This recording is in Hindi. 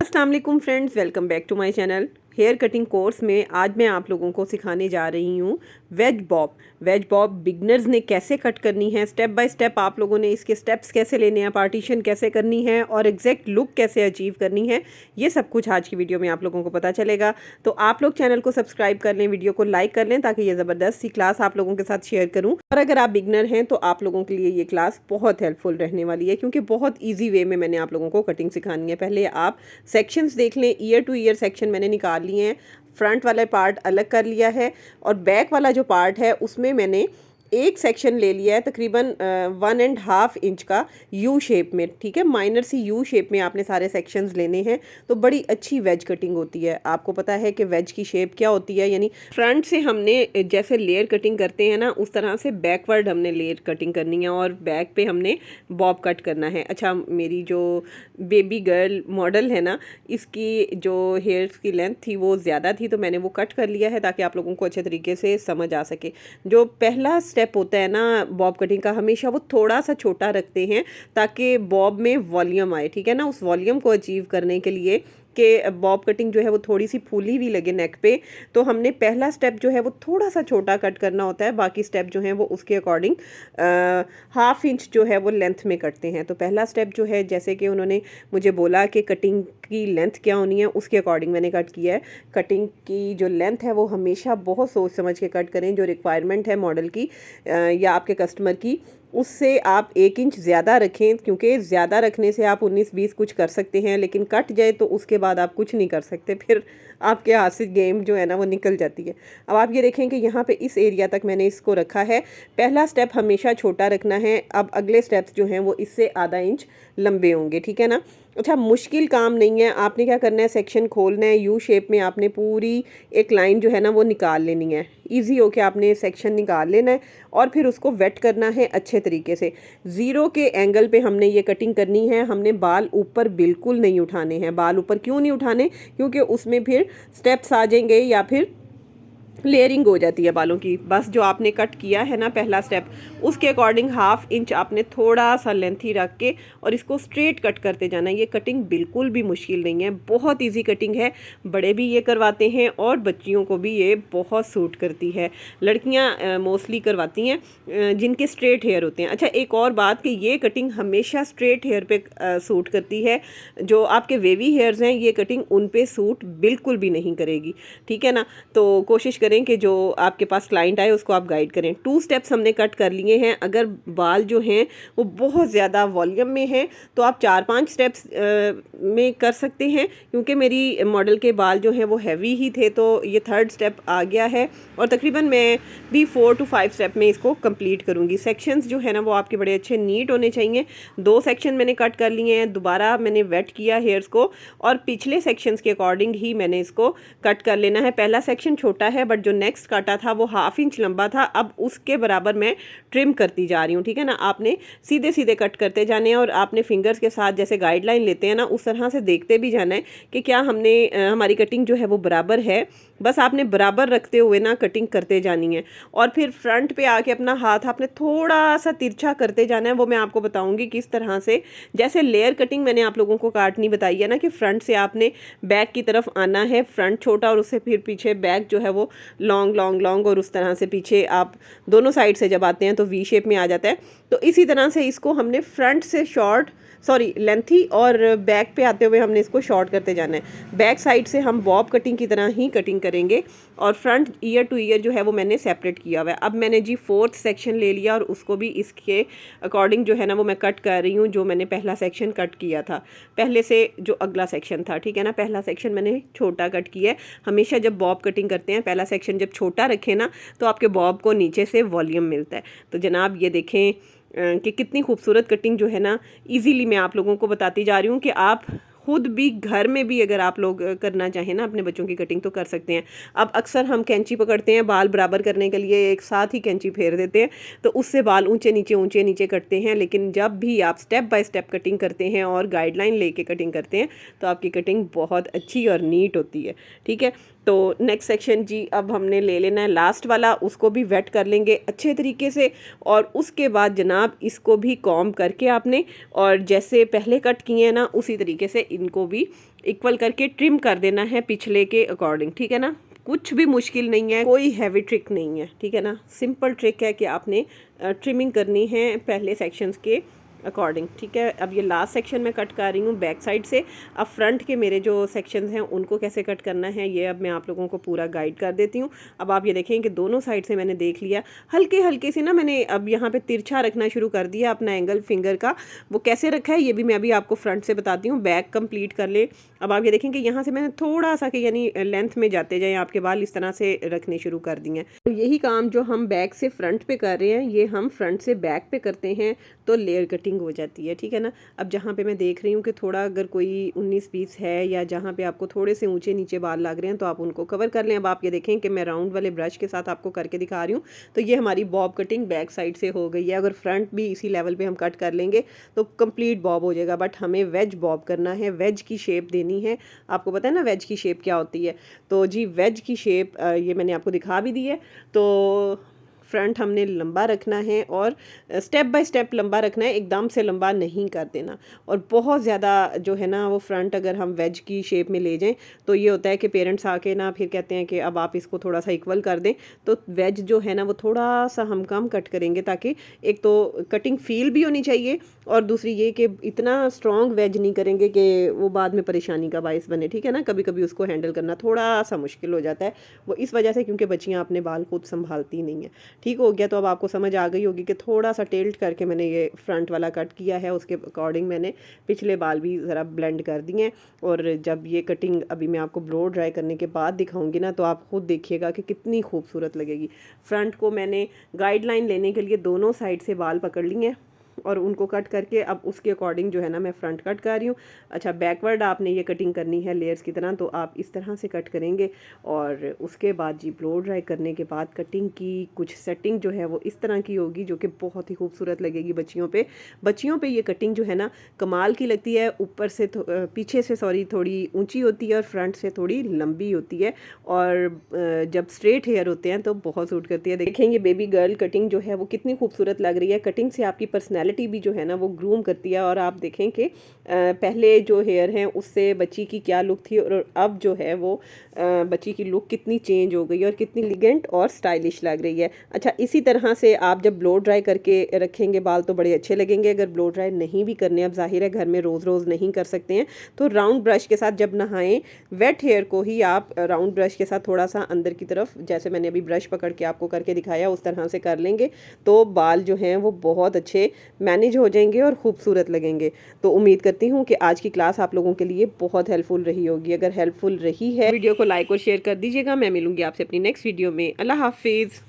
अस्सलाम वालेकुम friends, welcome back to my channel. Hair cutting course में आज मैं आप लोगों को सिखाने जा रही हूँ wedge bob. Wedge bob beginners ने कैसे कट करनी है, स्टेप बाय स्टेप आप लोगों ने इसके स्टेप्स कैसे लेने हैं, पार्टीशन कैसे करनी है और एग्जैक्ट लुक कैसे अचीव करनी है, ये सब कुछ आज की वीडियो में आप लोगों को पता चलेगा। तो आप लोग चैनल को सब्सक्राइब कर लें, वीडियो को लाइक कर लें ताकि ये ज़बरदस्त सी क्लास आप लोगों के साथ शेयर करूँ। और अगर आप बिगनर हैं तो आप लोगों के लिए ये क्लास बहुत हेल्पफुल रहने वाली है, क्योंकि बहुत ईजी वे में मैंने आप लोगों को कटिंग सिखानी है। पहले आप सेक्शंस देख लें। ईयर टू ईयर सेक्शन मैंने निकाल लिए हैं, फ्रंट वाला पार्ट अलग कर लिया है और बैक वाला जो पार्ट है उसमें मैंने एक सेक्शन ले लिया है तकरीबन 1.5 इंच का यू शेप में। ठीक है, माइनर सी यू शेप में आपने सारे सेक्शंस लेने हैं तो बड़ी अच्छी वेज कटिंग होती है। आपको पता है कि वेज की शेप क्या होती है, यानी फ्रंट से हमने जैसे लेयर कटिंग करते हैं ना, उस तरह से बैकवर्ड हमने लेयर कटिंग करनी है और बैक पे हमने बॉब कट करना है। अच्छा, मेरी जो बेबी गर्ल मॉडल है ना, इसकी जो हेयर्स की लेंथ थी वो ज़्यादा थी तो मैंने वो कट कर लिया है ताकि आप लोगों को अच्छे तरीके से समझ आ सके। जो पहला स्टेप होता है ना बॉब कटिंग का, हमेशा वो थोड़ा सा छोटा रखते हैं ताकि बॉब में वॉल्यूम आए। ठीक है ना, उस वॉल्यूम को अचीव करने के लिए कि बॉब कटिंग जो है वो थोड़ी सी फूली भी लगे नेक पे, तो हमने पहला स्टेप जो है वो थोड़ा सा छोटा कट करना होता है। बाकी स्टेप जो हैं वो उसके अकॉर्डिंग 1/2 इंच जो है वो लेंथ में कटते हैं। तो पहला स्टेप जो है, जैसे कि उन्होंने मुझे बोला कि कटिंग की लेंथ क्या होनी है, उसके अकॉर्डिंग मैंने कट किया है। कटिंग की जो लेंथ है वो हमेशा बहुत सोच समझ के कट करें। जो रिक्वायरमेंट है मॉडल की या आपके कस्टमर की, उससे आप 1 इंच ज़्यादा रखें, क्योंकि ज़्यादा रखने से आप 19-20 कुछ कर सकते हैं, लेकिन कट जाए तो उसके बाद आप कुछ नहीं कर सकते, फिर आपके हाथ से गेम जो है ना वो निकल जाती है। अब आप ये देखें कि यहाँ पे इस एरिया तक मैंने इसको रखा है। पहला स्टेप हमेशा छोटा रखना है। अब अगले स्टेप्स जो हैं वो इससे आधा इंच लंबे होंगे। ठीक है ना। अच्छा, मुश्किल काम नहीं है। आपने क्या करना है, सेक्शन खोलना है, यू शेप में आपने पूरी एक लाइन जो है ना वो निकाल लेनी है। ईजी हो के आपने सेक्शन निकाल लेना है और फिर उसको वेट करना है अच्छे तरीके से। ज़ीरो के एंगल पे हमने ये कटिंग करनी है। हमने बाल ऊपर बिल्कुल नहीं उठाने हैं। बाल ऊपर क्यों नहीं उठाने, क्योंकि उसमें फिर स्टेप्स आ जाएंगे या फिर लेयरिंग हो जाती है बालों की। बस जो आपने कट किया है ना पहला स्टेप, उसके अकॉर्डिंग 1/2 इंच आपने थोड़ा सा लेंथी रख के और इसको स्ट्रेट कट करते जाना है। ये कटिंग बिल्कुल भी मुश्किल नहीं है, बहुत इजी कटिंग है। बड़े भी ये करवाते हैं और बच्चियों को भी ये बहुत सूट करती है। लड़कियां मोस्टली करवाती हैं जिनके स्ट्रेट हेयर होते हैं। अच्छा, एक और बात कि ये कटिंग हमेशा स्ट्रेट हेयर पे सूट करती है। जो आपके वेवी हेयर्स हैं ये कटिंग उन पे सूट बिल्कुल भी नहीं करेगी। ठीक है ना। तो कोशिश करें कि जो आपके पास क्लाइंट आए उसको आप गाइड करें। 2 स्टेप्स हमने कट कर लिए हैं। अगर बाल जो हैं वो बहुत ज़्यादा वॉल्यूम में हैं तो आप 4-5 स्टेप्स में कर सकते हैं, क्योंकि मेरी मॉडल के बाल जो हैं वो हैवी ही थे तो ये 3rd स्टेप आ गया है और तकरीबन मैं भी 4 to 5 स्टेप में इसको कंप्लीट करूँगी। सेक्शंस जो है ना वो आपके बड़े अच्छे नीट होने चाहिए। 2 सेक्शन मैंने कट कर लिए हैं, दोबारा मैंने वेट किया हेयर्स को और पिछले सेक्शंस के अकॉर्डिंग ही मैंने इसको कट कर लेना है। पहला सेक्शन छोटा है बट जो नेक्स्ट काटा था वो 1/2 इंच लंबा था। अब उसके बराबर मैं ट्रिम करती जा रही हूँ। ठीक है ना। आपने सीधे सीधे कट करते जाने हैं और आपने फिंगर्स के साथ जैसे गाइडलाइन लेते हैं ना उस तरह से देखते भी जाना है कि क्या हमने हमारी कटिंग जो है वो बराबर है। बस आपने बराबर रखते हुए ना कटिंग करते जानी है और फिर फ्रंट पे आके अपना हाथ आपने थोड़ा सा तिरछा करते जाना है। वो मैं आपको बताऊंगी किस तरह से। जैसे लेयर कटिंग मैंने आप लोगों को काटनी बताई है ना, कि फ्रंट से आपने बैक की तरफ आना है, फ्रंट छोटा और उससे फिर पीछे बैक जो है वो लॉन्ग लॉन्ग लॉन्ग, और उस तरह से पीछे आप दोनों साइड से जब आते हैं तो वी शेप में आ जाता है। तो इसी तरह से इसको हमने फ्रंट से लेंथी और बैक पे आते हुए हमने इसको शॉर्ट करते जाना है। बैक साइड से हम बॉब कटिंग की तरह ही कटिंग करेंगे और फ्रंट ईयर टू ईयर जो है वो मैंने सेपरेट किया हुआ है। अब मैंने जी 4th सेक्शन ले लिया और उसको भी इसके अकॉर्डिंग जो है ना वो मैं कट कर रही हूँ, जो मैंने पहला सेक्शन कट किया था पहले से, जो अगला सेक्शन था। ठीक है ना। पहला सेक्शन मैंने छोटा कट किया है। हमेशा जब बॉब कटिंग करते हैं पहला सेक्शन जब छोटा रखें ना तो आपके बॉब को नीचे से वॉल्यूम मिलता है। तो जनाब ये देखें कि कितनी खूबसूरत कटिंग जो है ना इजीली मैं आप लोगों को बताती जा रही हूँ कि आप खुद भी घर में भी अगर आप लोग करना चाहें ना अपने बच्चों की कटिंग तो कर सकते हैं। अब अक्सर हम कैंची पकड़ते हैं बाल बराबर करने के लिए, एक साथ ही कैंची फेर देते हैं तो उससे बाल ऊंचे नीचे कटते हैं। लेकिन जब भी आप स्टेप बाय स्टेप कटिंग करते हैं और गाइडलाइन लेके कटिंग करते हैं तो आपकी कटिंग बहुत अच्छी और नीट होती है। ठीक है। तो नेक्स्ट सेक्शन जी अब हमने ले लेना है लास्ट वाला, उसको भी वेट कर लेंगे अच्छे तरीके से और उसके बाद जनाब इसको भी कॉम्ब करके आपने, और जैसे पहले कट किए हैं ना उसी तरीके से इनको भी इक्वल करके ट्रिम कर देना है पिछले के अकॉर्डिंग, ठीक है ना। कुछ भी मुश्किल नहीं है, कोई हैवी ट्रिक नहीं है, ठीक है ना। सिंपल ट्रिक है कि आपने ट्रिमिंग करनी है पहले सेक्शंस के अकॉर्डिंग, ठीक है। अब ये लास्ट सेक्शन में कट कर रही हूँ बैक साइड से। अब फ्रंट के मेरे जो सेक्शंस हैं उनको कैसे कट करना है ये अब मैं आप लोगों को पूरा गाइड कर देती हूँ। अब आप ये देखें कि दोनों साइड से मैंने देख लिया, हल्के हल्के से ना मैंने अब यहाँ पे तिरछा रखना शुरू कर दिया अपना एंगल फिंगर का। वो कैसे रखा है ये भी मैं अभी आपको फ्रंट से बताती हूँ। बैक कंप्लीट कर ले। अब आप ये देखें कि यहाँ से मैंने थोड़ा सा कि यानी लेंथ में जाते जाए आपके बाल इस तरह से रखने शुरू कर दिए हैं। तो यही काम जो हम बैक से फ्रंट पे कर रहे हैं ये हम फ्रंट से बैक पे करते हैं तो लेयर कटिंग हो जाती है, ठीक है ना। अब जहाँ पे मैं देख रही हूँ कि थोड़ा अगर कोई 19-20 है या जहाँ पे आपको थोड़े से ऊंचे नीचे बाल लग रहे हैं तो आप उनको कवर कर लें। अब आप ये देखें कि मैं राउंड वाले ब्रश के साथ आपको करके दिखा रही हूँ। तो ये हमारी बॉब कटिंग बैक साइड से हो गई है। अगर फ्रंट भी इसी लेवल पे हम कट कर लेंगे तो कंप्लीट बॉब हो जाएगा, बट हमें वेज बॉब करना है, वेज की शेप देनी है। आपको पता है ना वेज की शेप क्या होती है। तो जी वेज की शेप ये मैंने आपको दिखा भी दी है। तो फ्रंट हमने लंबा रखना है और स्टेप बाय स्टेप लंबा रखना है, एकदम से लंबा नहीं कर देना। और बहुत ज़्यादा जो है ना वो फ्रंट अगर हम वेज की शेप में ले जाएं तो ये होता है कि पेरेंट्स आके ना फिर कहते हैं कि अब आप इसको थोड़ा सा इक्वल कर दें। तो वेज जो है ना वो थोड़ा सा हम कम कट करेंगे ताकि एक तो कटिंग फील भी होनी चाहिए और दूसरी ये कि इतना स्ट्रॉन्ग वेज नहीं करेंगे कि वो बाद में परेशानी का बायस बने, ठीक है ना। कभी कभी उसको हैंडल करना थोड़ा सा मुश्किल हो जाता है, वो इस वजह से क्योंकि बच्चियाँ अपने बाल खुद संभालती नहीं है। ठीक हो गया। तो अब आपको समझ आ गई होगी कि थोड़ा सा टिल्ट करके मैंने ये फ्रंट वाला कट किया है, उसके अकॉर्डिंग मैंने पिछले बाल भी ज़रा ब्लेंड कर दिए। और जब ये कटिंग अभी मैं आपको ब्लो ड्राई करने के बाद दिखाऊंगी ना तो आप खुद देखिएगा कि कितनी खूबसूरत लगेगी। फ्रंट को मैंने गाइडलाइन लेने के लिए दोनों साइड से बाल पकड़ लिए और उनको कट करके अब उसके अकॉर्डिंग जो है ना मैं फ्रंट कट कर रही हूँ। अच्छा, बैकवर्ड आपने ये कटिंग करनी है लेयर्स की तरह, तो आप इस तरह से कट करेंगे। और उसके बाद जी ब्लो ड्राई करने के बाद कटिंग की कुछ सेटिंग जो है वो इस तरह की होगी जो कि बहुत ही खूबसूरत लगेगी बच्चियों पे। बच्चियों पे ये कटिंग जो है ना कमाल की लगती है। ऊपर से पीछे से थोड़ी ऊंची होती है और फ्रंट से थोड़ी लंबी होती है। और जब स्ट्रेट हेयर होते हैं तो बहुत सूट करती है। देखेंगे बेबी गर्ल कटिंग जो है वो कितनी खूबसूरत लग रही है। कटिंग से आपकी पर्सनैलिटी भी जो है ना वो ग्रूम करती है। और आप देखें कि पहले जो हेयर हैं उससे बच्ची की क्या लुक थी और अब जो है वो बच्ची की लुक कितनी चेंज हो गई और कितनी एलिगेंट और स्टाइलिश लग रही है। अच्छा, इसी तरह से आप जब ब्लो ड्राई करके रखेंगे बाल तो बड़े अच्छे लगेंगे। अगर ब्लो ड्राई नहीं भी करने, अब जाहिर है घर में रोज़ रोज़ नहीं कर सकते हैं, तो राउंड ब्रश के साथ जब नहाएं वेट हेयर को ही आप राउंड ब्रश के साथ थोड़ा सा अंदर की तरफ, जैसे मैंने अभी ब्रश पकड़ के आपको करके दिखाया उस तरह से कर लेंगे तो बाल जो हैं वो बहुत अच्छे मैनेज हो जाएंगे और खूबसूरत लगेंगे। तो उम्मीद करती हूँ कि आज की क्लास आप लोगों के लिए बहुत हेल्पफुल रही होगी। अगर हेल्पफुल रही है वीडियो को लाइक और शेयर कर दीजिएगा। मैं मिलूंगी आपसे अपनी नेक्स्ट वीडियो में। अल्लाह हाफिज़।